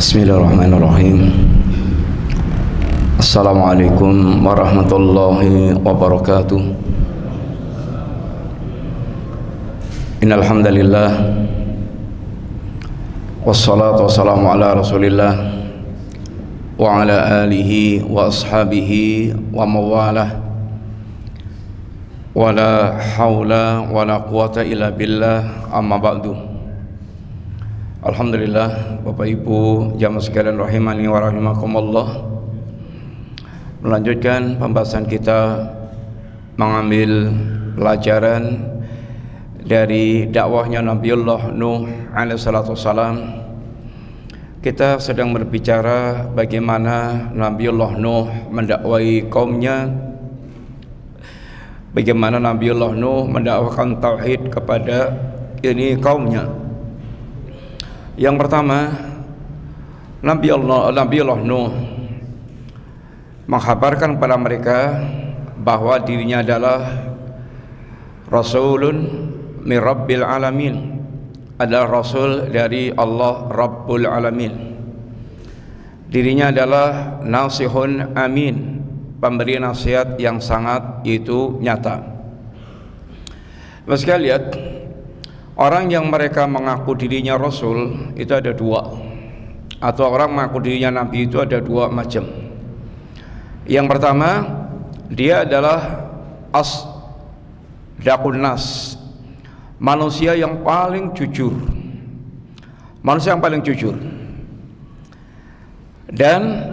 Bismillahirrahmanirrahim. Assalamualaikum warahmatullahi wabarakatuh. Innal hamdalillah wassalatu wassalamu ala Rasulillah wa ala alihi wa ashabihi wa mawalah. Wala haula wala quwata illa billah, amma ba'du. Alhamdulillah, Bapak Ibu jamaah sekalian rahimani wa rahimakumullah. Melanjutkan pembahasan kita mengambil pelajaran dari dakwahnya Nabiullah Nuh alaihi salatu wassalam. Kita sedang berbicara bagaimana Nabiullah Nuh mendakwai kaumnya, bagaimana Nabiullah Nuh mendakwakan tauhid kepada kaumnya. Yang pertama, Nabiullah Nuh menghabarkan kepada mereka bahwa dirinya adalah Rasulun min Rabbil Alamin, adalah Rasul dari Allah Rabbul Alamin. Dirinya adalah nasihun amin, pemberi nasihat yang sangat itu nyata. Mas lihat, orang yang mereka mengaku dirinya Rasul itu ada dua, atau orang mengaku dirinya Nabi itu ada dua macam. Yang pertama, dia adalah asdaqun nas, manusia yang paling jujur, manusia yang paling jujur. Dan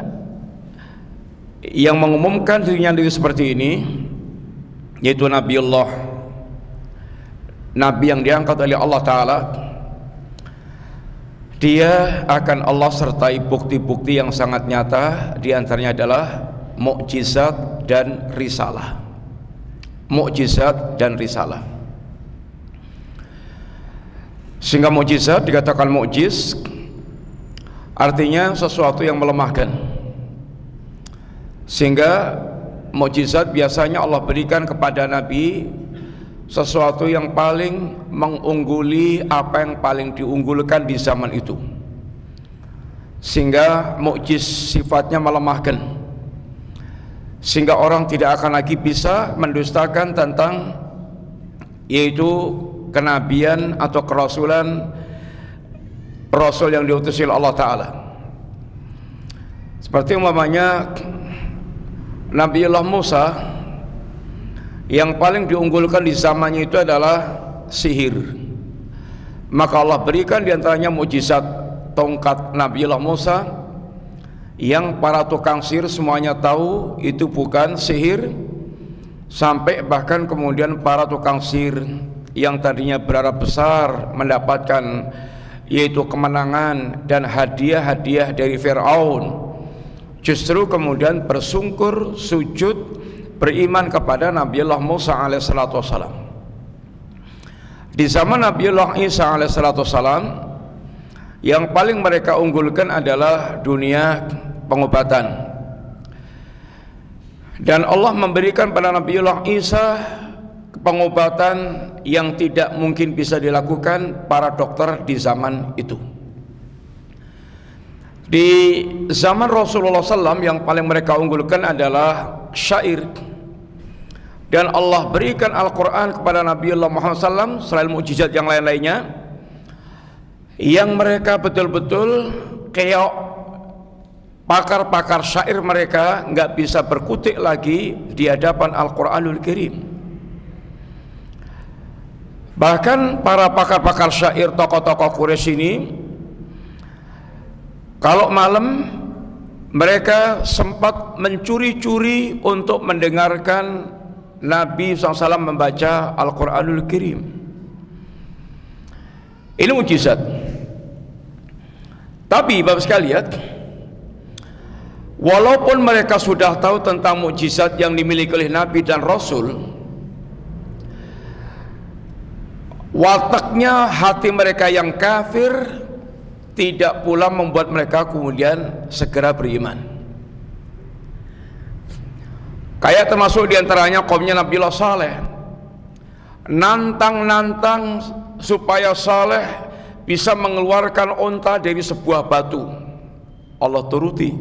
yang mengumumkan dirinya seperti ini yaitu Nabiullah, Nabi yang diangkat oleh Allah Ta'ala. Dia akan Allah sertai bukti-bukti yang sangat nyata. Di antaranya adalah mukjizat dan risalah. Mukjizat dan risalah. Sehingga mukjizat dikatakan mukjiz, artinya sesuatu yang melemahkan. Sehingga mukjizat biasanya Allah berikan kepada Nabi sesuatu yang paling mengungguli apa yang paling diunggulkan di zaman itu, sehingga mukjiz sifatnya melemahkan, sehingga orang tidak akan lagi bisa mendustakan tentang yaitu kenabian atau kerasulan Rasul yang diutus oleh Allah Ta'ala. Seperti umpamanya Nabiullah Musa, yang paling diunggulkan di zamannya itu adalah sihir. Maka Allah berikan diantaranya mukjizat tongkat Nabiullah Musa, yang para tukang sihir semuanya tahu itu bukan sihir, sampai bahkan kemudian para tukang sihir yang tadinya berharap besar mendapatkan yaitu kemenangan dan hadiah-hadiah dari Fir'aun, justru kemudian bersungkur, sujud, beriman kepada Nabiullah Musa alaihissalatu wassalam. Di zaman Nabiullah Isa alaihissalatu wassalam, yang paling mereka unggulkan adalah dunia pengobatan. Dan Allah memberikan pada Nabiullah Isa pengobatan yang tidak mungkin bisa dilakukan para dokter di zaman itu. Di zaman Rasulullah SAW yang paling mereka unggulkan adalah syair. Dan Allah berikan Al-Quran kepada Nabiullah Muhammad SAW selain mukjizat yang lain-lainnya, yang mereka betul-betul kayak pakar-pakar syair, mereka nggak bisa berkutik lagi di hadapan Al-Quranul Karim. Bahkan para pakar-pakar syair, tokoh-tokoh Quraisy ini, kalau malam mereka sempat mencuri-curi untuk mendengarkan Nabi SAW membaca Al-Quranul Karim. Ini mukjizat. Tapi Bapak sekalian, walaupun mereka sudah tahu tentang mukjizat yang dimiliki oleh Nabi dan Rasul, wataknya hati mereka yang kafir tidak pula membuat mereka kemudian segera beriman. Kayak termasuk diantaranya kaumnya Nabiullah Saleh, nantang supaya Saleh bisa mengeluarkan unta dari sebuah batu. Allah turuti.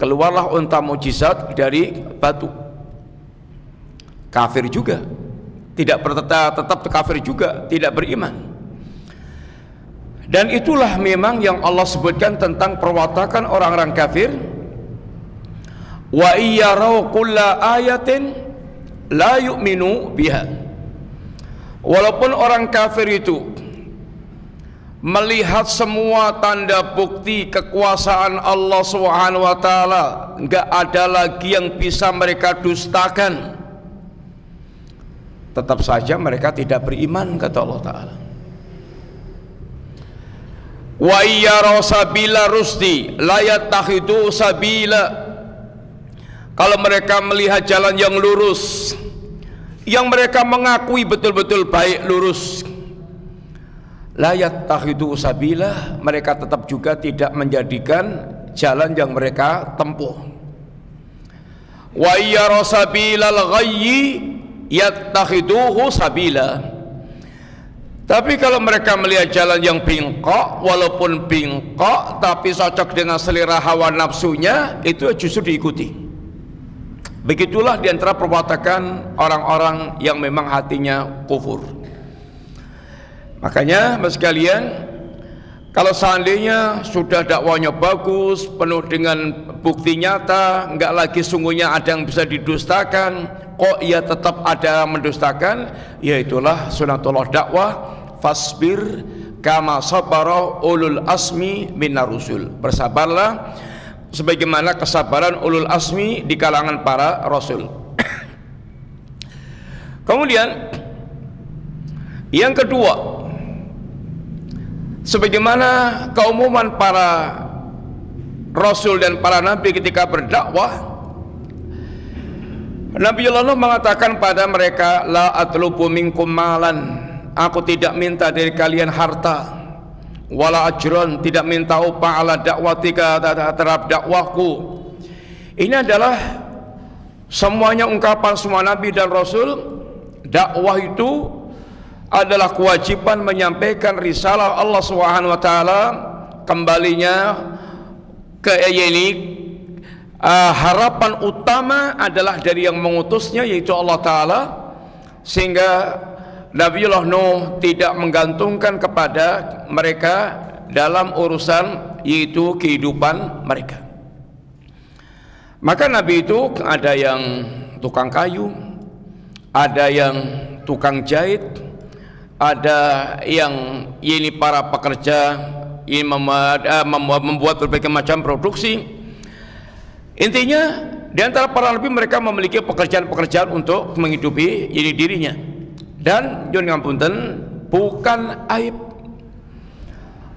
Keluarlah unta mukjizat dari batu. Kafir juga, tidak tetap kafir juga, tidak beriman. Dan itulah memang yang Allah sebutkan tentang perwatakan orang-orang kafir. Wa iyyarau kulla ayatin la yu'minu biha. Walaupun orang kafir itu melihat semua tanda bukti kekuasaan Allah Subhanahu wa taala, enggak ada lagi yang bisa mereka dustakan, tetap saja mereka tidak beriman, kata Allah taala. Wa iyyara sabila rusdi la yattakhidu sabila. Kalau mereka melihat jalan yang lurus, yang mereka mengakui betul-betul baik lurus, la yattakhidu sabila, mereka tetap juga tidak menjadikan jalan yang mereka tempuh. Wa iyyara sabilal ghayyi yattakhiduhu sabila. Tapi kalau mereka melihat jalan yang bengkok, walaupun bengkok tapi cocok dengan selera hawa nafsunya, itu justru diikuti. Begitulah diantara perwatakan orang-orang yang memang hatinya kufur. Makanya mas sekalian, kalau seandainya sudah dakwanya bagus, penuh dengan bukti nyata, enggak lagi sungguhnya ada yang bisa didustakan, kok ia tetap ada yang mendustakan, ya itulah sunatullah dakwah. Fasbir kama sabara ulul asmi minar rusul. Bersabarlah sebagaimana kesabaran ulul asmi di kalangan para rasul. Kemudian yang kedua, sebagaimana keumuman para rasul dan para nabi ketika berdakwah, Nabiullah Nuh mengatakan pada mereka, la atlubu minkum malan, aku tidak minta dari kalian harta, wala ajron, tidak minta upah ala dakwatika, terhadap dakwahku. Ini adalah semuanya ungkapan semua nabi dan rasul. Dakwah itu adalah kewajiban menyampaikan risalah Allah Subhanahu wa taala. Kembalinya ke ini, harapan utama adalah dari yang mengutusnya, yaitu Allah taala, sehingga Nabiullah Nuh tidak menggantungkan kepada mereka dalam urusan yaitu kehidupan mereka. Maka Nabi itu ada yang tukang kayu, ada yang tukang jahit, ada yang ini para pekerja ini membuat berbagai macam produksi. Intinya di antara para nabi mereka memiliki pekerjaan-pekerjaan untuk menghidupi ini dirinya. Dan nyun ngapunten, bukan aib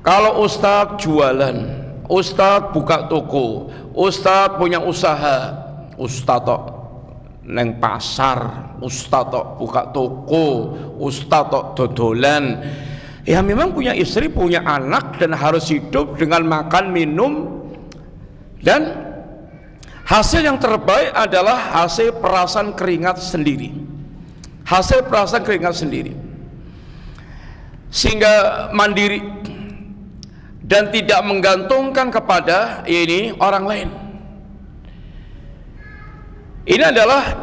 kalau ustadz jualan, ustadz buka toko, ustadz punya usaha, ustadz neng pasar, ustadz buka toko, ustadz dodolan, ya memang punya istri, punya anak, dan harus hidup dengan makan minum, dan hasil yang terbaik adalah hasil perasan keringat sendiri. Hasil perasan keringat sendiri, sehingga mandiri dan tidak menggantungkan kepada ini orang lain. Ini adalah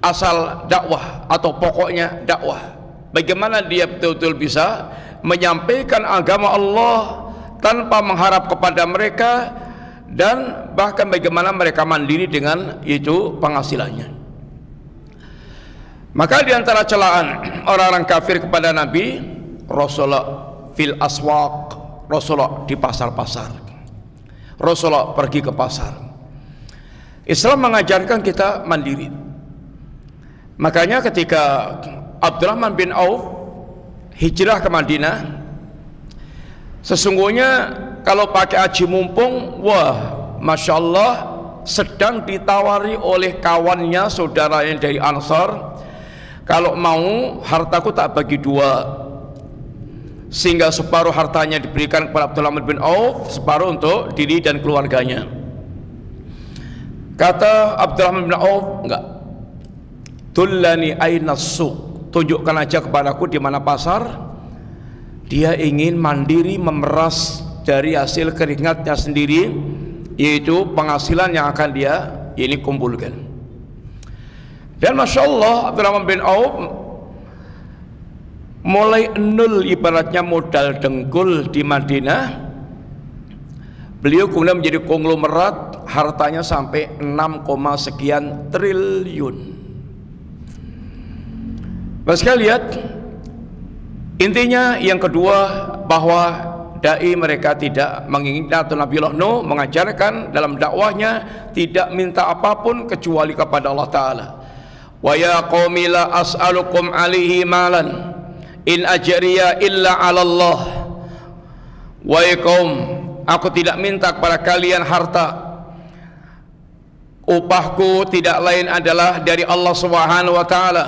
asal dakwah atau pokoknya dakwah. Bagaimana dia betul-betul bisa menyampaikan agama Allah tanpa mengharap kepada mereka, dan bahkan bagaimana mereka mandiri dengan itu penghasilannya. Maka diantara celaan orang-orang kafir kepada Nabi, Rasulullah fil aswaq, Rasulullah di pasar-pasar, Rasulullah pergi ke pasar. Islam mengajarkan kita mandiri. Makanya ketika Abdurrahman bin Auf hijrah ke Madinah, sesungguhnya kalau pakai haji mumpung, wah Masya Allah, sedang ditawari oleh kawannya, saudaranya dari Ansar, kalau mau hartaku tak bagi dua, sehingga separuh hartanya diberikan kepada Abdurrahman bin Auf, separuh untuk diri dan keluarganya. Kata Abdurrahman bin Auf, enggak, tullani aina suq, tunjukkan aja kepadaku di mana pasar, dia ingin mandiri memeras dari hasil keringatnya sendiri, yaitu penghasilan yang akan dia ini kumpulkan. Dan Masya Allah, Abdurrahman bin Auf mulai nol, ibaratnya modal dengkul di Madinah, beliau kemudian menjadi konglomerat, hartanya sampai 6, sekian triliun. Mas sekalian lihat, intinya yang kedua, bahwa dai mereka tidak menginginkan, atau Nabiullah Nuh mengajarkan dalam dakwahnya tidak minta apapun kecuali kepada Allah Ta'ala. Wa ya qaumi la as'alukum alaihi malan in ajriya illa 'ala Allah. Wahai kaum, aku tidak minta kepada kalian harta, upahku tidak lain adalah dari Allah Subhanahu wa Ta'ala.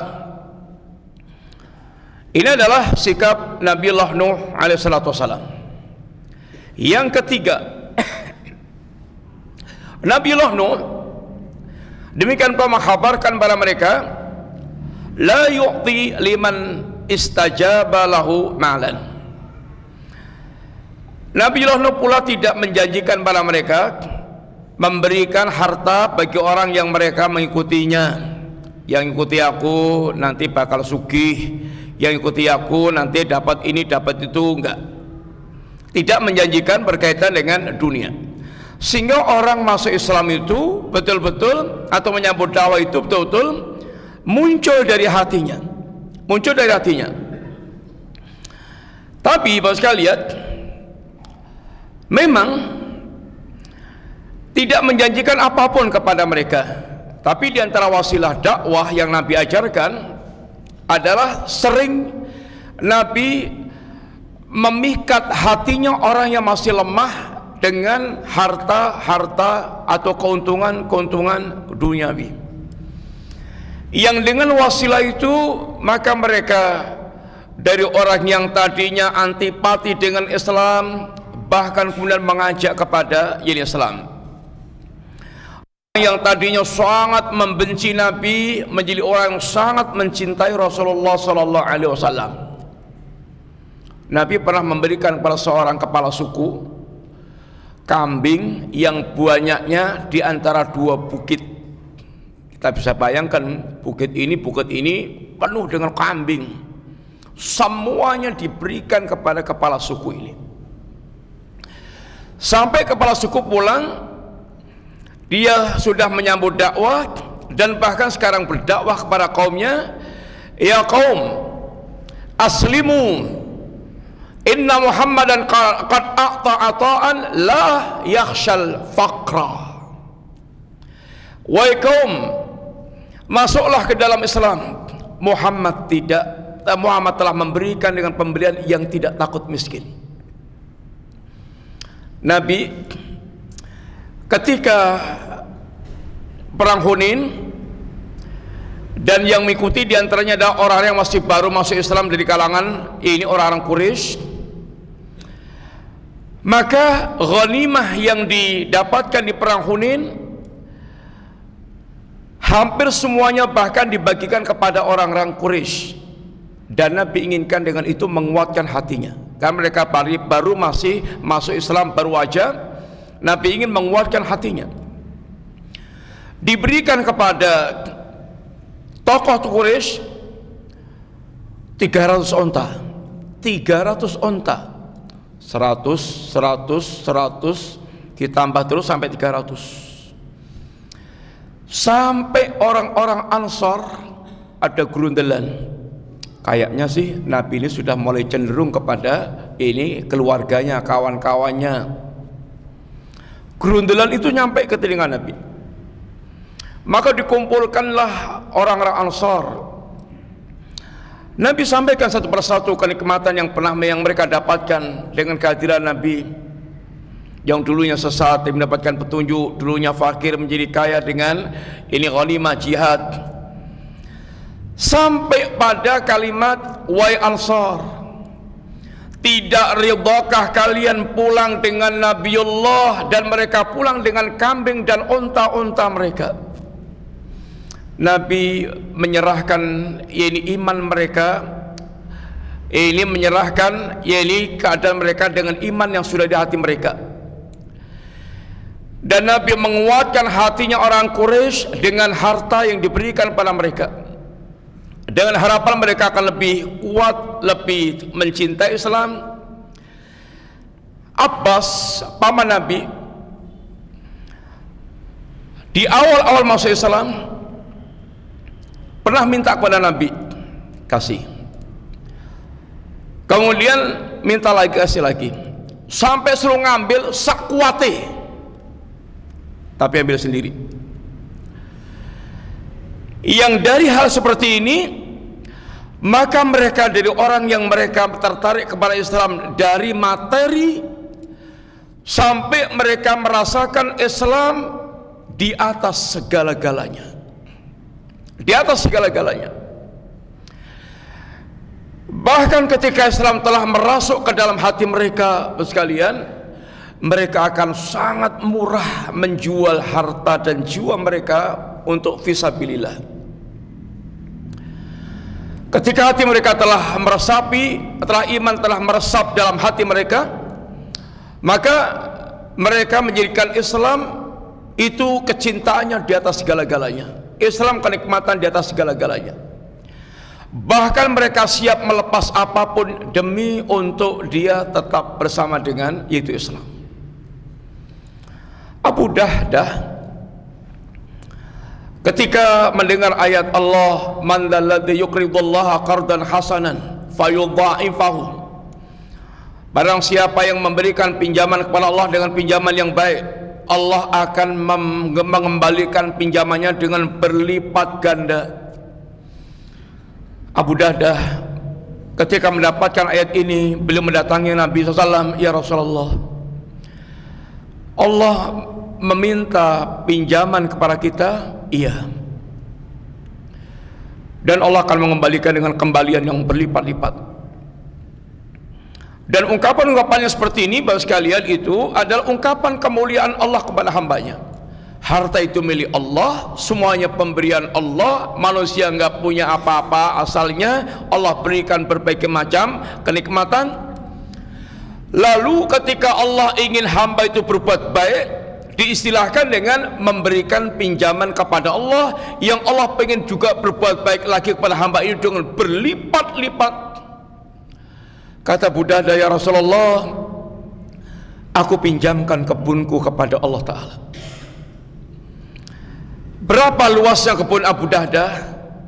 Ini adalah sikap Nabiullah Nuh alaihissalatu wassalam. Yang ketiga, Nabiullah Nuh demikian pula mengkhabarkan kepada mereka, la yu'ti liman istajaba lahu malan. Nabiullah Nuh pula tidak menjanjikan pada mereka memberikan harta bagi orang yang mereka mengikutinya. Yang ikuti aku nanti bakal sugih, yang ikuti aku nanti dapat ini dapat itu, enggak. Tidak menjanjikan berkaitan dengan dunia, sehingga orang masuk Islam itu betul-betul, atau menyambut dakwah itu betul-betul muncul dari hatinya, Tapi Bapak sekalian, memang tidak menjanjikan apapun kepada mereka. Tapi di antara wasilah dakwah yang Nabi ajarkan adalah sering Nabi memikat hatinya orang yang masih lemah dengan harta-harta atau keuntungan-keuntungan duniawi, yang dengan wasilah itu maka mereka dari orang yang tadinya antipati dengan Islam bahkan kemudian mengajak kepada Islam. Yang tadinya sangat membenci Nabi menjadi orang yang sangat mencintai Rasulullah Sallallahu Alaihi Wasallam. Nabi pernah memberikan kepada seorang kepala suku kambing yang banyaknya di antara 2 bukit. Kita bisa bayangkan, bukit ini penuh dengan kambing. Semuanya diberikan kepada kepala suku ini. Sampai kepala suku pulang, dia sudah menyambut dakwah dan bahkan sekarang berdakwah kepada kaumnya, ya kaum, aslimu, inna Muhammadan qad a'ta'an la yakhshal faqra. Wahai kaum, masuklah ke dalam Islam. Muhammad telah memberikan dengan pemberian yang tidak takut miskin. Nabi ketika perang Hunain, dan yang mengikuti diantaranya adalah orang yang masih baru masuk Islam dari kalangan ini orang-orang Quraisy, maka ghanimah yang didapatkan di perang Hunain hampir semuanya bahkan dibagikan kepada orang-orang Quraisy, dan Nabi inginkan dengan itu menguatkan hatinya karena mereka baru masih masuk Islam, baru aja. Nabi ingin menguatkan hatinya. Diberikan kepada tokoh Quraisy 300 onta, 100 ditambah terus sampai 300. Sampai orang-orang Ansor ada gerundelan. Kayaknya sih Nabi ini sudah mulai cenderung kepada ini keluarganya, kawan-kawannya. Gerundelan itu nyampe ke telinga Nabi. Maka dikumpulkanlah orang-orang Ansor. Nabi sampaikan satu persatu kenikmatan yang mereka dapatkan dengan kehadiran Nabi. Yang dulunya sesat mendapatkan petunjuk, dulunya fakir menjadi kaya dengan ini ghanimah jihad. Sampai pada kalimat, wahai Ansor, tidak ridhakah kalian pulang dengan Nabiullah dan mereka pulang dengan kambing dan unta-unta mereka? Nabi menyerahkan ini iman mereka Ini menyerahkan yakni keadaan mereka dengan iman yang sudah di hati mereka. Dan Nabi menguatkan hatinya orang Quraisy dengan harta yang diberikan pada mereka, dengan harapan mereka akan lebih kuat, lebih mencintai Islam. Abbas, paman Nabi, di awal-awal masuk Islam pernah minta kepada Nabi kasih, kemudian minta lagi, kasih lagi, sampai suruh ngambil sakwate, tapi ambil sendiri. Yang dari hal seperti ini, maka mereka dari orang yang mereka tertarik kepada Islam dari materi, sampai mereka merasakan Islam di atas segala-galanya, di atas segala-galanya. Bahkan ketika Islam telah merasuk ke dalam hati mereka sekalian, mereka akan sangat murah menjual harta dan jiwa mereka untuk fisabilillah. Ketika hati mereka telah meresapi, telah iman telah meresap dalam hati mereka, maka mereka menjadikan Islam itu kecintaannya di atas segala-galanya, Islam kenikmatan di atas segala-galanya. Bahkan mereka siap melepas apapun demi untuk dia tetap bersama dengan yaitu Islam. Abu Dahdah ketika mendengar ayat Allah, man dzalladzi yuqridullaha qardan hasanan fayudha'ifahu, barang siapa yang memberikan pinjaman kepada Allah dengan pinjaman yang baik, Allah akan mengembalikan pinjamannya dengan berlipat ganda. Abu Dahdah ketika mendapatkan ayat ini, beliau mendatangi Nabi SAW, ya Rasulullah, Allah meminta pinjaman kepada kita, iya, dan Allah akan mengembalikan dengan kembalian yang berlipat-lipat. Dan ungkapan-ungkapannya seperti ini, Bapak sekalian, itu adalah ungkapan kemuliaan Allah kepada hambanya. Harta itu milik Allah, semuanya pemberian Allah, manusia nggak punya apa-apa asalnya, Allah berikan berbagai macam kenikmatan. Lalu ketika Allah ingin hamba itu berbuat baik, diistilahkan dengan memberikan pinjaman kepada Allah, yang Allah pengen juga berbuat baik lagi kepada hamba ini dengan berlipat-lipat. Kata Abu Dahdah, ya Rasulullah, aku pinjamkan kebunku kepada Allah Ta'ala. Berapa luasnya kebun Abu Dahdah?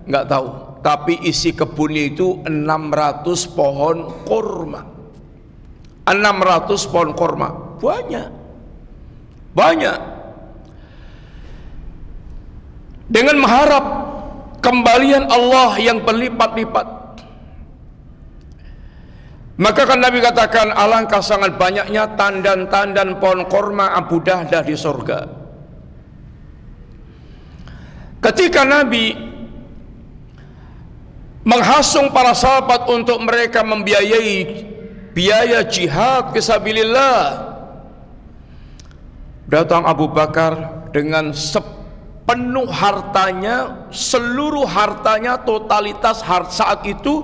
Nggak tahu, tapi isi kebunnya itu 600 pohon kurma. 600 pohon kurma, banyak, banyak. Dengan mengharap kembalian Allah yang berlipat-lipat, maka kan Nabi katakan, alangkah sangat banyaknya tandan-tandan pohon kurma Abu Dahdah di surga. Ketika Nabi menghasung para sahabat untuk mereka membiayai biaya jihad fisabilillah, datang Abu Bakar dengan sepenuh hartanya, seluruh hartanya, totalitas saat itu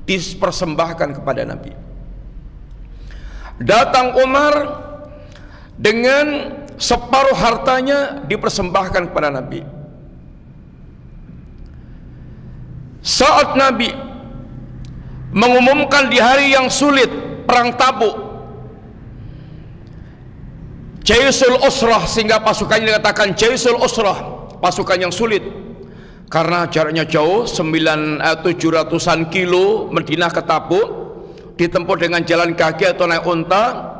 dipersembahkan kepada Nabi. Datang Umar dengan separuh hartanya dipersembahkan kepada Nabi. Saat Nabi mengumumkan di hari yang sulit, perang Tabuk, Jaisul Usrah, sehingga pasukannya dikatakan Jaisul Usrah, pasukan yang sulit karena jaraknya jauh, 700-an kilo Madinah ke Tabuk, ditempuh dengan jalan kaki atau naik unta,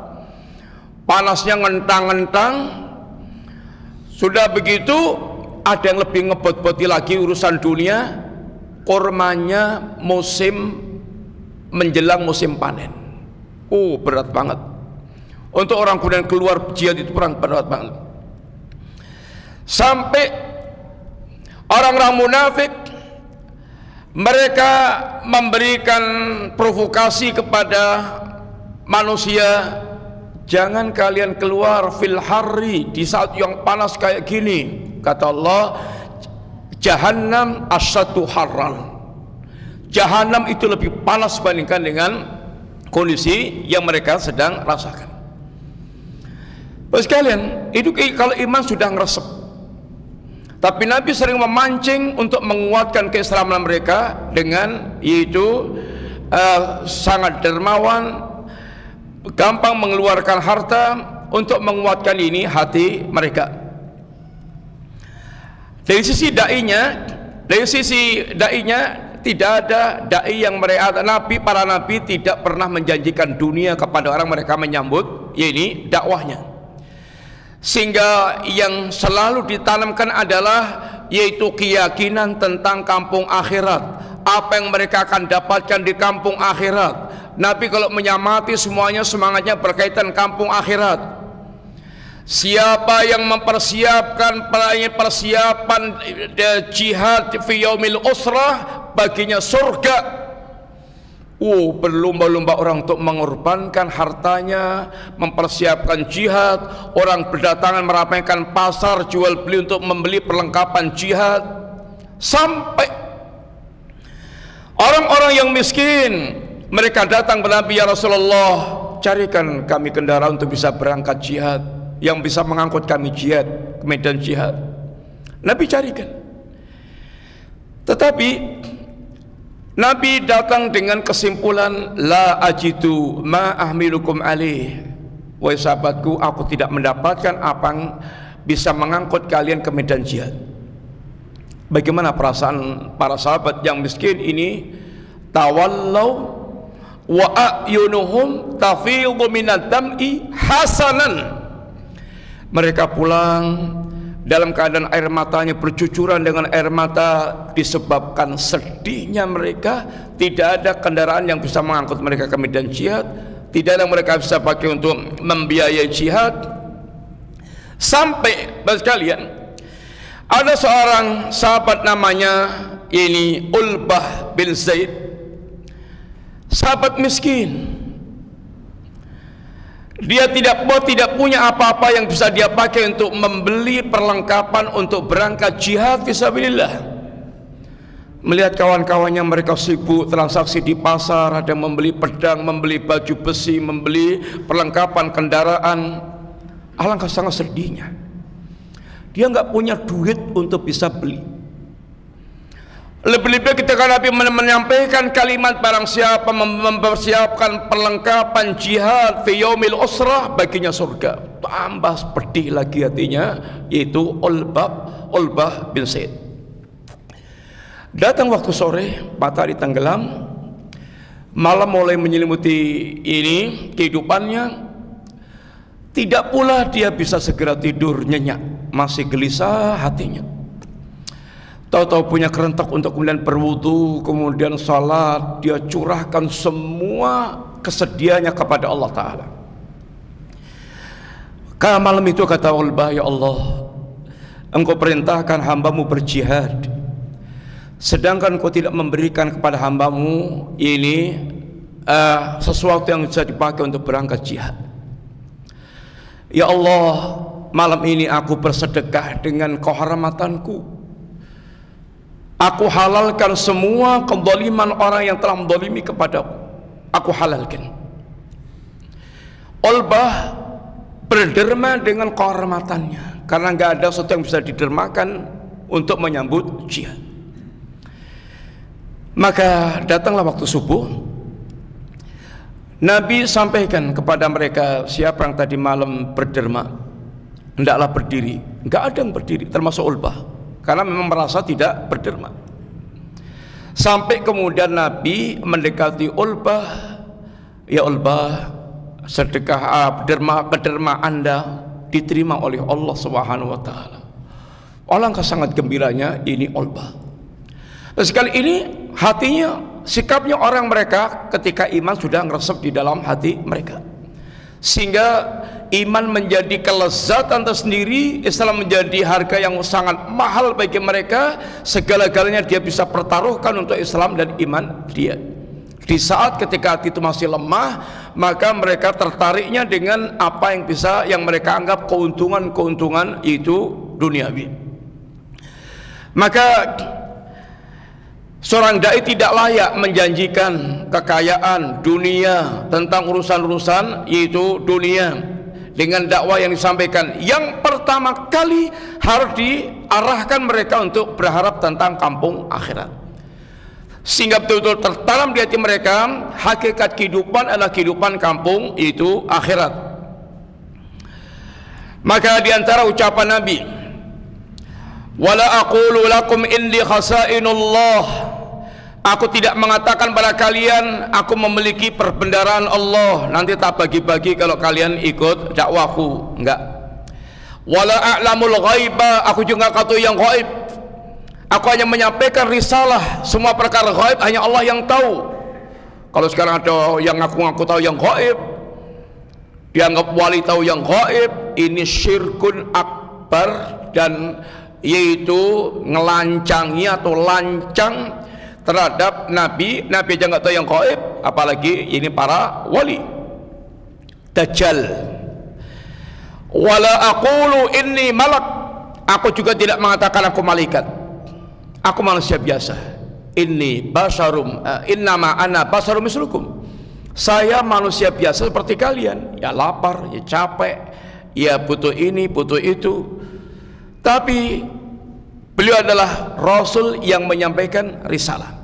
panasnya ngentang-ngentang. Sudah begitu, ada yang lebih ngebot-boti lagi urusan dunia, kurmanya musim menjelang musim panen. Berat banget untuk orang kemudian keluar jihad, itu perang berat banget. Sampai orang-orang munafik mereka memberikan provokasi kepada manusia, jangan kalian keluar fil harri, di saat yang panas kayak gini. Kata Allah, Jahannam asyaddu harran, Jahanam itu lebih panas dibandingkan dengan kondisi yang mereka sedang rasakan. Bapak sekalian, itu kalau iman sudah ngeresep. Tapi Nabi sering memancing untuk menguatkan keislaman mereka dengan yaitu sangat dermawan, gampang mengeluarkan harta untuk menguatkan ini hati mereka. Dari sisi dai-nya, tidak ada dai yang para nabi tidak pernah menjanjikan dunia kepada orang mereka menyambut ini dakwahnya. Sehingga yang selalu ditanamkan adalah yaitu keyakinan tentang kampung akhirat, apa yang mereka akan dapatkan di kampung akhirat. Nabi kalau menyamati semuanya semangatnya berkaitan kampung akhirat. Siapa yang mempersiapkan persiapan jihad fi yaumil usrah, baginya surga. Berlomba-lomba orang untuk mengorbankan hartanya, mempersiapkan jihad. Orang berdatangan meramaikan pasar jual beli untuk membeli perlengkapan jihad. Sampai orang-orang yang miskin, mereka datang kepada Nabi, ya Rasulullah, carikan kami kendaraan untuk bisa berangkat jihad, yang bisa mengangkut kami jihad ke medan jihad. Nabi carikan. Tetapi Nabi datang dengan kesimpulan, la ajidu ma ahmilukum alaih. Wahai sahabatku, aku tidak mendapatkan apa yang bisa mengangkut kalian ke medan jihad. Bagaimana perasaan para sahabat yang miskin ini? Tawallau wa a'yunuhum tafidhu minad dam'i hasanan. Mereka pulang dalam keadaan air matanya bercucuran dengan air mata disebabkan sedihnya mereka. Tidak ada kendaraan yang bisa mengangkut mereka ke medan jihad, tidak ada yang mereka bisa pakai untuk membiayai jihad. Sampai sekalian, ada seorang sahabat namanya ini Ulbah bin Zaid, sahabat miskin. Dia tidak punya apa-apa yang bisa dia pakai untuk membeli perlengkapan untuk berangkat jihad fisabilillah. Melihat kawan-kawannya mereka sibuk transaksi di pasar, ada membeli pedang, membeli baju besi, membeli perlengkapan kendaraan. Alangkah sangat sedihnya. Dia nggak punya duit untuk bisa beli. Lebih-lebih ketika Nabi menyampaikan kalimat barang siapa mempersiapkan perlengkapan jihad fi yaumil usrah, baginya surga, tambah pedih lagi hatinya, yaitu Ulbah bin Zaid. Datang waktu sore, matahari tenggelam, malam mulai menyelimuti ini kehidupannya. Tidak pula dia bisa segera tidur nyenyak, masih gelisah hatinya. Tahu-tahu punya kerentak untuk kemudian berwudu, kemudian salat, dia curahkan semua kesedihannya kepada Allah Ta'ala. Karena malam itu kata Ulbah, ya Allah, Engkau perintahkan hambamu berjihad, sedangkan Engkau tidak memberikan kepada hambamu ini sesuatu yang bisa dipakai untuk berangkat jihad. Ya Allah, malam ini aku bersedekah dengan kehormatanku. Aku halalkan semua kezaliman orang yang telah menzalimi kepadaku. Aku halalkan. Ulbah berderma dengan kehormatannya, karena nggak ada sesuatu yang bisa didermakan untuk menyambut jihad. Maka datanglah waktu subuh. Nabi sampaikan kepada mereka, siapa yang tadi malam berderma, hendaklah berdiri. Nggak ada yang berdiri, termasuk Ulbah, karena memang merasa tidak berderma. Sampai kemudian Nabi mendekati Ulbah, ya Ulbah, sedekah derma Anda diterima oleh Allah Subhanahu wa taala. Alangkah sangat gembiranya ini Ulbah. Sekali ini hatinya, sikapnya orang mereka ketika iman sudah ngeresep di dalam hati mereka, sehingga iman menjadi kelezatan tersendiri, Islam menjadi harga yang sangat mahal bagi mereka. Segala-galanya dia bisa pertaruhkan untuk Islam dan iman dia. Di saat ketika hati itu masih lemah, maka mereka tertariknya dengan apa yang mereka anggap keuntungan itu duniawi. Maka Seorang dai tidak layak menjanjikan kekayaan dunia tentang urusan-urusan yaitu dunia dengan dakwah yang disampaikan. Yang pertama kali harus diarahkan mereka untuk berharap tentang kampung akhirat, sehingga betul-betul tertanam di hati mereka hakikat kehidupan adalah kehidupan kampung itu akhirat. Maka diantara ucapan Nabi, wala aqulu lakum indi khasainullah, aku tidak mengatakan pada kalian aku memiliki perbendaharaan Allah, nanti tak bagi-bagi kalau kalian ikut dakwahku. Enggak. Wala a'lamul ghaiba, aku juga enggak tahu yang gaib. Aku hanya menyampaikan risalah, semua perkara gaib hanya Allah yang tahu. Kalau sekarang ada yang ngaku-ngaku tahu yang gaib, dianggap wali tahu yang gaib, ini syirkun akbar, dan yaitu ngelancangi atau lancang terhadap Nabi. Nabi aja nggak tahu yang gaib, apalagi ini para wali. Dajjal. Wala aqulu inni malak, aku juga tidak mengatakan aku malaikat, aku manusia biasa. Inni basyarum innama ana basyarum mislukum, saya manusia biasa seperti kalian, ya lapar, ya capek, ya butuh ini, butuh itu. Tapi beliau adalah Rasul yang menyampaikan risalah.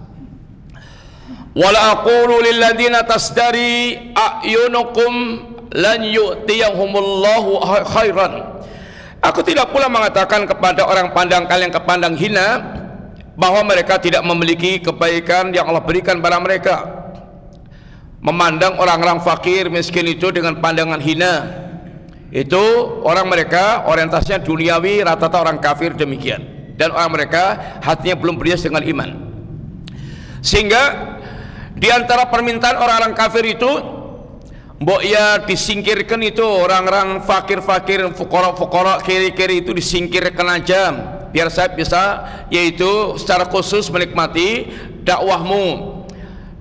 Wala aqulu lil ladzina tasdari a'yunukum lan yu'tiyahumullahu khairan, aku tidak pula mengatakan kepada orang pandang kalian kepandang hina bahwa mereka tidak memiliki kebaikan yang Allah berikan pada mereka. Memandang orang-orang fakir miskin itu dengan pandangan hina, itu orang mereka orientasinya duniawi, rata-rata orang kafir demikian, dan orang mereka hatinya belum berhias dengan iman. Sehingga diantara permintaan orang-orang kafir itu, mbok ya disingkirkan itu orang-orang fakir-fakir, fukara-fukara, kiri-kiri itu disingkirkan aja, biar saya bisa yaitu secara khusus menikmati dakwahmu.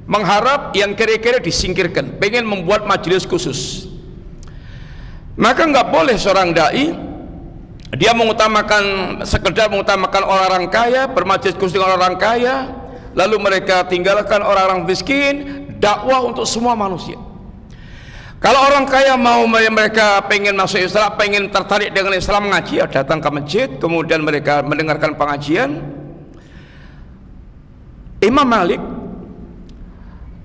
Mengharap yang kira-kira disingkirkan, pengen membuat majelis khusus. Maka nggak boleh seorang dai dia mengutamakan, sekedar mengutamakan orang-orang kaya, bermajelis khusus dengan orang kaya, lalu mereka tinggalkan orang-orang miskin. Dakwah untuk semua manusia. Kalau orang kaya mau, mereka pengen masuk Islam, pengen tertarik dengan Islam, ngaji, ya datang ke masjid, kemudian mereka mendengarkan pengajian. Imam Malik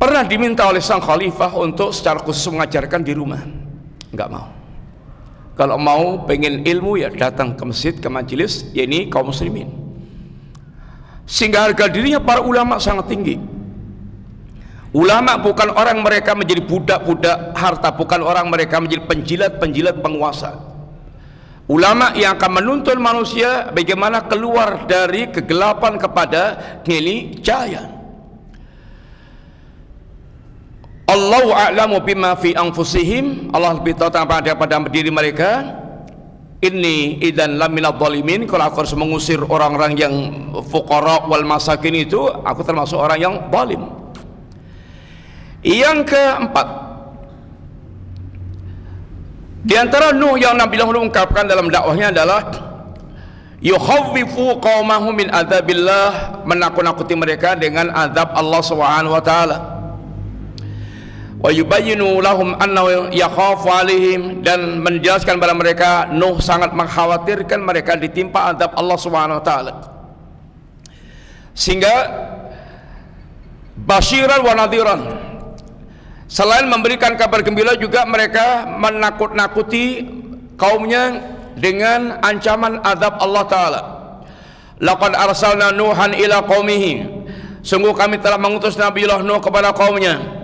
pernah diminta oleh sang khalifah untuk secara khusus mengajarkan di rumah, enggak mau. Kalau mau pengen ilmu ya datang ke masjid, ke majelis, ya ini kaum muslimin. Sehingga harga dirinya para ulama sangat tinggi. Ulama bukan orang mereka menjadi budak-budak harta, bukan orang mereka menjadi penjilat-penjilat penguasa. Ulama yang akan menuntun manusia bagaimana keluar dari kegelapan kepada ini cahaya. Allahu a'lamu bima fi anfusihim, Allah lebih tahu tentang apa pada diri mereka. Inni idzan laminadh dhalimin, kalau aku harus mengusir orang-orang yang fuqara wal masakin itu, aku termasuk orang yang zalim. Yang keempat, di antara Nuh yang Nabi Nuh ungkapkan dalam dakwahnya adalah yukhawwifu qaumahu min adzabillah, menakut-nakuti mereka dengan azab Allah Subhanahu wa taala. Wa yubayyinu lahum annahu yakhafu alaihim, dan menjelaskan kepada mereka Nuh sangat mengkhawatirkan mereka ditimpa azab Allah Subhanahu wa taala. Sehingga basyiran wa nadhiran, selain memberikan kabar gembira juga mereka menakut-nakuti kaumnya dengan ancaman azab Allah taala. Laqad arsalna Nuhan ila qaumihi, sungguh kami telah mengutus Nabiullah Nuh kepada kaumnya.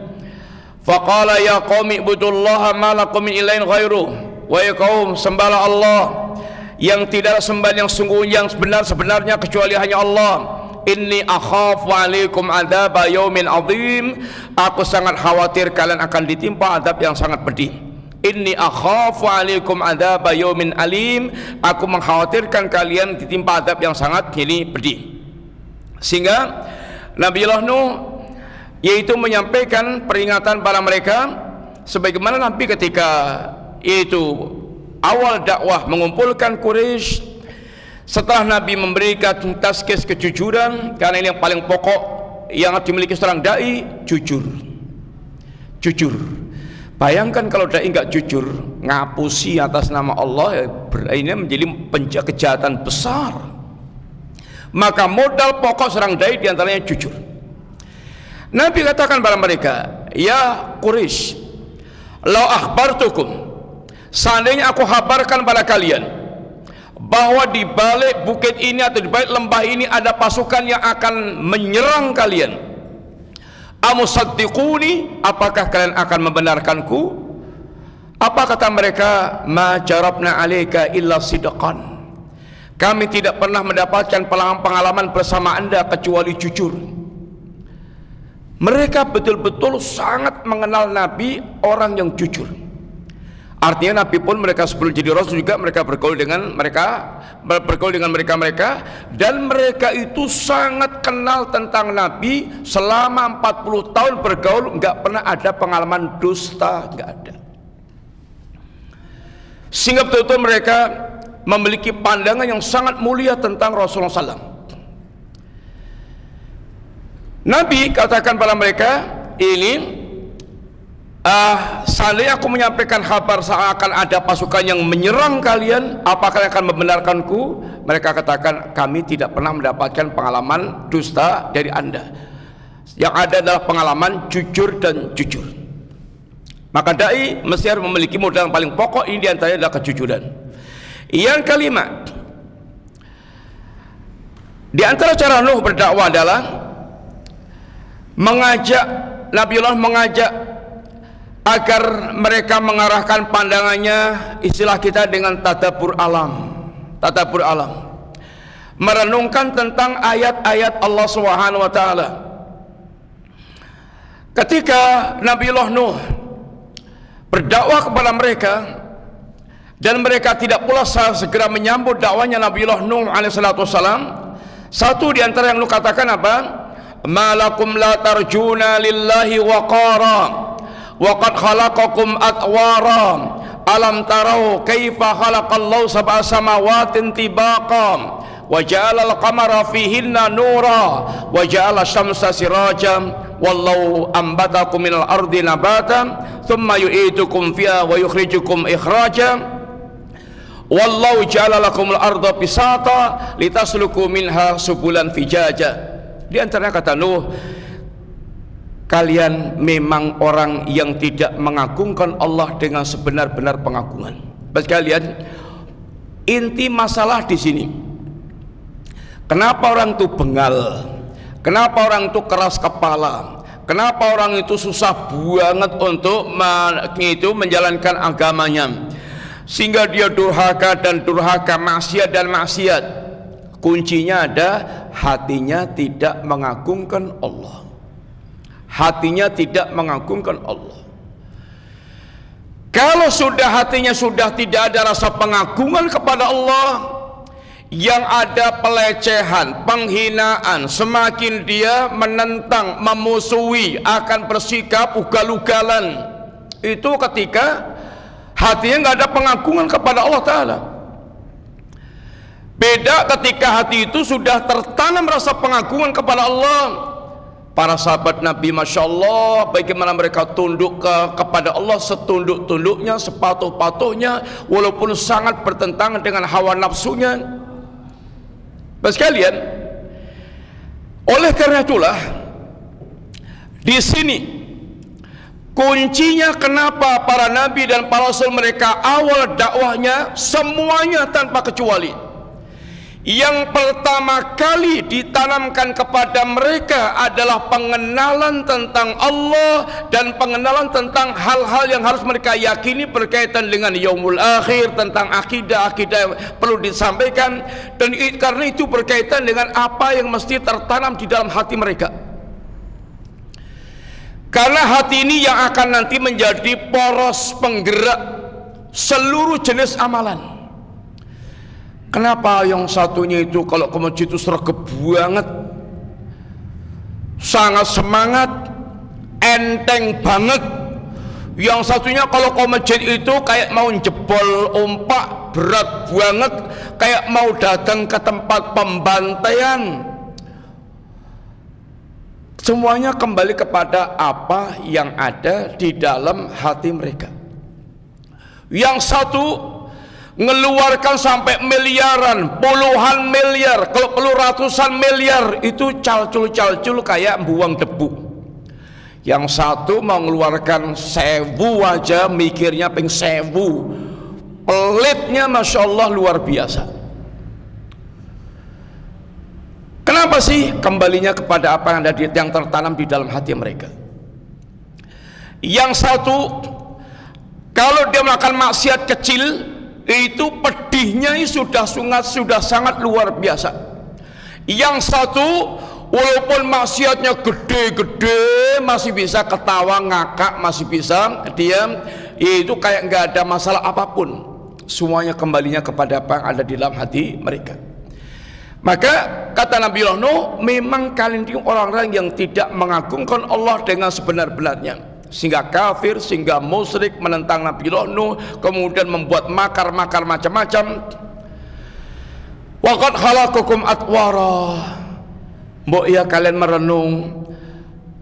Faqala ya qaumi ibudullaha ma lakum min ilahin ghairuh, wahai kaum sembahlah Allah yang tidak sembah yang sungguh yang sebenarnya kecuali hanya Allah. Inni akhafu alaikum adzaba yaumin azim, aku sangat khawatir kalian akan ditimpa azab yang sangat pedih. Inni akhafu alaikum adzaba yaumin alim, aku mengkhawatirkan kalian ditimpa azab yang sangat pedih. Sehingga Nabiullah Nuh yaitu menyampaikan peringatan pada mereka, sebagaimana nanti ketika yaitu awal dakwah mengumpulkan Quraisy, setelah Nabi memberikan tazkiyah kejujuran, karena ini yang paling pokok, yang dimiliki seorang dai, jujur. Jujur. Bayangkan kalau dai nggak jujur, ngapusi atas nama Allah, ini menjadi kejahatan besar. Maka modal pokok seorang dai diantaranya jujur. Nabi katakan pada mereka, ya Quraisy, lau akhbartukum, seandainya aku kabarkan pada kalian bahwa di balik bukit ini atau di balik lembah ini ada pasukan yang akan menyerang kalian, amusaddiquni, apakah kalian akan membenarkanku? Apa kata mereka? Ma jarabna alaika illa sidqan, kami tidak pernah mendapatkan pengalaman bersama anda kecuali jujur. Mereka betul-betul sangat mengenal Nabi, orang yang jujur. Artinya Nabi pun mereka sebelum jadi Rasul juga mereka bergaul dengan mereka, dan mereka itu sangat kenal tentang Nabi. Selama 40 tahun bergaul nggak pernah ada pengalaman dusta, nggak ada. Sehingga betul-betul mereka memiliki pandangan yang sangat mulia tentang Rasulullah SAW. Nabi katakan pada mereka, ini seandainya aku menyampaikan kabar seakan ada pasukan yang menyerang kalian, apakah kalian akan membenarkanku? Mereka katakan, kami tidak pernah mendapatkan pengalaman dusta dari anda. Yang ada adalah pengalaman jujur dan jujur. Maka dai mesti harus memiliki modal yang paling pokok, ini diantaranya adalah kejujuran. Yang kelima, di antara cara Nuh berdakwah adalah Nabiullah mengajak agar mereka mengarahkan pandangannya, istilah kita dengan tadabbur alam, merenungkan tentang ayat-ayat Allah Subhanahu wa taala. Ketika Nabiullah Nuh berdakwah kepada mereka dan mereka tidak pula segera menyambut dakwahnya Nabiullah Nuh alaihissalam, satu di antara yang Nuh katakan apa? Malakum la tarjuna lillahi waqara wa qad khalaqakum atwara alam tarau kaifa khalaqallahu sab'a samawatin tibaqa wa ja'ala al-qamara fihinna nura wa ja'ala syamsa sirajan wallahu ambatakum minal ardi nabatan thumma yu'itukum fiha wa yukhrijukum ikhrajan wallahu ja'ala lakumul arda bisata litasluku minha subulan fijaja. Di antaranya kata Nuh, kalian memang orang yang tidak mengagungkan Allah dengan sebenar-benar pengagungan. Bagi kalian, inti masalah di sini, kenapa orang itu bengal, kenapa orang itu keras kepala, kenapa orang itu susah banget untuk menjalankan agamanya, sehingga dia durhaka dan durhaka, maksiat dan maksiat. Kuncinya ada hatinya tidak mengagungkan Allah. Hatinya tidak mengagungkan Allah. Kalau sudah hatinya sudah tidak ada rasa pengagungan kepada Allah, yang ada pelecehan, penghinaan, semakin dia menentang, memusuhi, akan bersikap ugal-ugalan. Itu ketika hatinya nggak ada pengagungan kepada Allah Ta'ala. Beda ketika hati itu sudah tertanam rasa pengagungan kepada Allah. Para sahabat Nabi, Masya Allah, bagaimana mereka tunduk kepada Allah setunduk-tunduknya, sepatuh-patuhnya, walaupun sangat bertentangan dengan hawa nafsunya. Bapak sekalian, oleh karena itulah di sini kuncinya kenapa para nabi dan para rasul mereka awal dakwahnya semuanya tanpa kecuali, yang pertama kali ditanamkan kepada mereka adalah pengenalan tentang Allah dan pengenalan tentang hal-hal yang harus mereka yakini berkaitan dengan yaumul akhir, tentang akidah-akidah yang perlu disampaikan, dan karena itu berkaitan dengan apa yang mesti tertanam di dalam hati mereka. Karena hati ini yang akan nanti menjadi poros penggerak seluruh jenis amalan. Kenapa yang satunya itu kalau ke masjid itu sregep banget, sangat semangat, enteng banget. Yang satunya kalau ke masjid itu kayak mau jebol ompak, berat banget, kayak mau datang ke tempat pembantaian. Semuanya kembali kepada apa yang ada di dalam hati mereka. Yang satu ngeluarkan sampai miliaran, puluhan miliar, kalau perlu ratusan miliar, itu calcul-calcul kayak buang debu. Yang satu mau mengeluarkan 1000 aja mikirnya ping 1000, pelitnya Masya Allah luar biasa. Kenapa sih? Kembalinya kepada apa yang ada yang tertanam di dalam hati mereka. Yang satu, kalau dia melakukan maksiat kecil, itu pedihnya sudah sangat luar biasa. Yang satu, walaupun maksiatnya gede-gede, masih bisa ketawa ngakak, masih bisa diam, itu kayak nggak ada masalah apapun. Semuanya kembalinya kepada apa yang ada di dalam hati mereka. Maka kata Nabi Nuh, memang kalian itu orang-orang yang tidak mengagungkan Allah dengan sebenar-benarnya, sehingga kafir, sehingga musyrik menentang Nabi Nuh, kemudian membuat makar-makar macam-macam. Wa qad khalaqakum atwara. Mbok ya kalian merenung,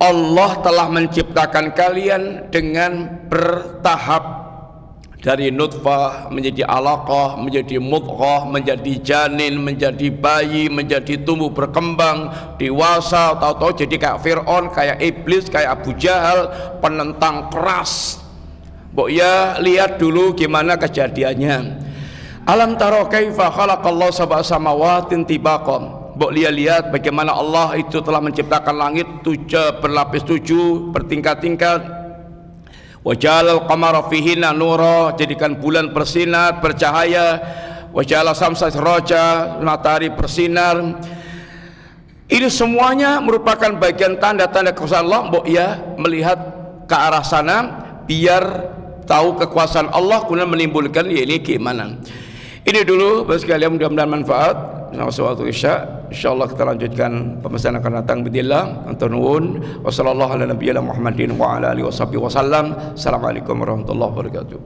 Allah telah menciptakan kalian dengan bertahap, dari nutfah menjadi alaqah, menjadi mudghah, menjadi janin, menjadi bayi, menjadi tumbuh berkembang, dewasa, tahu-tahu jadi kayak Fir'aun, kayak iblis, kayak Abu Jahal, penentang keras. Mbok ya lihat dulu gimana kejadiannya. Alam taro kaifa khalaqallahu sab'a samawatin tibaqan. Mbok lihat bagaimana Allah itu telah menciptakan langit berlapis 7 bertingkat-tingkat. Wajalal qamara fihinna nura, jadikan bulan bersinar bercahaya. Wajalal samsa siraja, matahari bersinar. Ini semuanya merupakan bagian tanda-tanda kekuasaan Allah. Mbok ya melihat ke arah sana biar tahu kekuasaan Allah, kemudian menimbulkan ya ini gimana. Ini dulu bagi sekalian, mudah-mudahan manfaat. Waktu isya, insyaallah kita lanjutkan pembahasan akan datang bismillah. Antunun wa sallallahu ala nabiyyina Muhammadin wa ala alihi wasallam. Assalamualaikum warahmatullahi wabarakatuh.